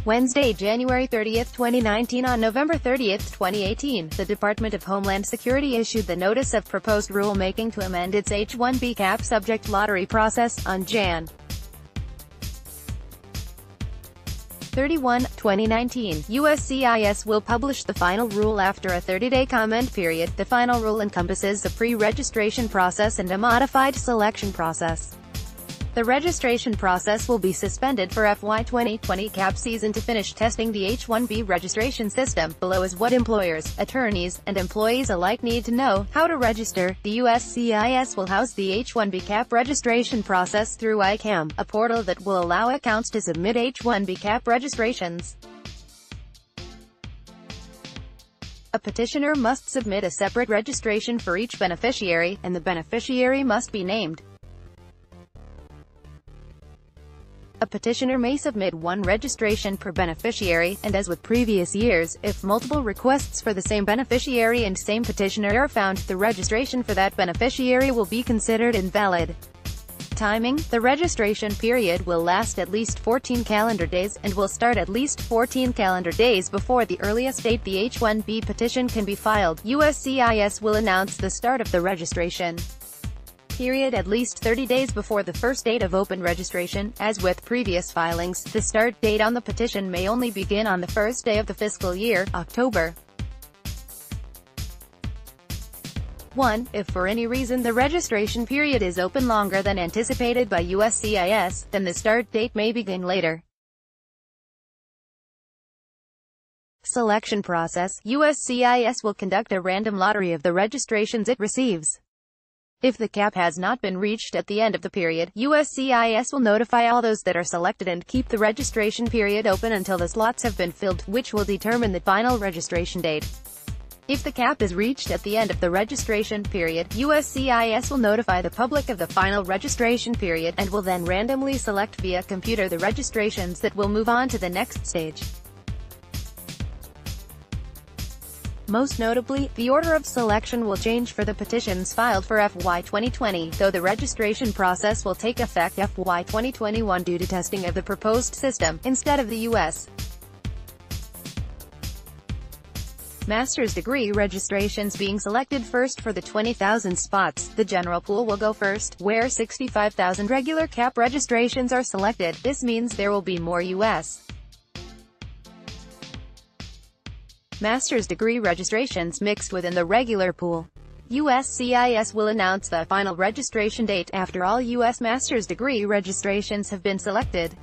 Wednesday, January 30, 2019. On November 30, 2018, the Department of Homeland Security issued the Notice of Proposed Rulemaking to amend its H-1B cap subject lottery process. On Jan. 31, 2019, USCIS will publish the final rule after a 30-day comment period. The final rule encompasses a pre-registration process and a modified selection process. The registration process will be suspended for FY 2020 cap season to finish testing the H-1B registration system. Below is what employers, attorneys, and employees alike need to know. How to register. The USCIS will house the H-1B cap registration process through ICAM, a portal that will allow accounts to submit H-1B cap registrations. A petitioner must submit a separate registration for each beneficiary, and the beneficiary must be named. A petitioner may submit one registration per beneficiary, and as with previous years, if multiple requests for the same beneficiary and same petitioner are found, the registration for that beneficiary will be considered invalid. Timing. The registration period will last at least 14 calendar days, and will start at least 14 calendar days before the earliest date the H-1B petition can be filed. USCIS will announce the start of the registration period at least 30 days before the first date of open registration. As with previous filings, the start date on the petition may only begin on the first day of the fiscal year, October 1. If for any reason the registration period is open longer than anticipated by USCIS, then the start date may begin later. Selection process. USCIS will conduct a random lottery of the registrations it receives. If the cap has not been reached at the end of the period, USCIS will notify all those that are selected and keep the registration period open until the slots have been filled, which will determine the final registration date. If the cap is reached at the end of the registration period, USCIS will notify the public of the final registration period, and will then randomly select via computer the registrations that will move on to the next stage. Most notably, the order of selection will change for the petitions filed for FY 2020, though the registration process will take effect FY 2021 due to testing of the proposed system, instead of the U.S. master's degree registrations being selected first for the 20,000 spots. The general pool will go first, where 65,000 regular cap registrations are selected. This means there will be more U.S. master's degree registrations mixed within the regular pool. USCIS will announce the final registration date after all U.S. master's degree registrations have been selected.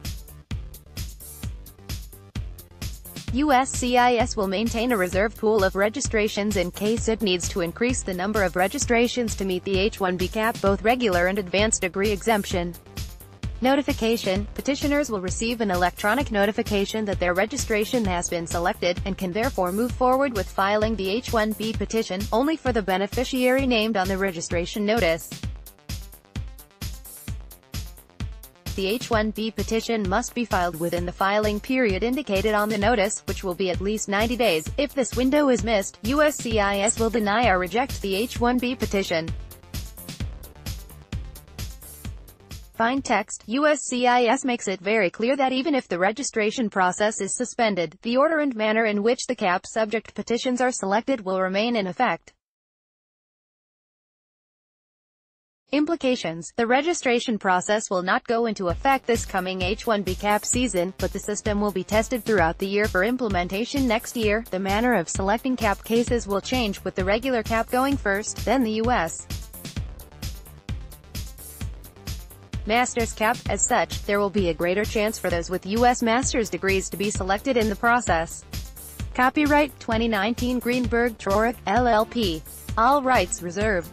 USCIS will maintain a reserve pool of registrations in case it needs to increase the number of registrations to meet the H-1B cap, both regular and advanced degree exemption. Notification. Petitioners will receive an electronic notification that their registration has been selected, and can therefore move forward with filing the H-1B petition, only for the beneficiary named on the registration notice. The H-1B petition must be filed within the filing period indicated on the notice, which will be at least 90 days. If this window is missed, USCIS will deny or reject the H-1B petition. Fine text. USCIS makes it very clear that even if the registration process is suspended, the order and manner in which the cap subject petitions are selected will remain in effect. Implications. The registration process will not go into effect this coming H-1B cap season, but the system will be tested throughout the year for implementation next year. The manner of selecting cap cases will change, with the regular cap going first, then the U.S. master's cap. As such, there will be a greater chance for those with U.S. master's degrees to be selected in the process. Copyright 2019 Greenberg Trorick, LLP. All rights reserved.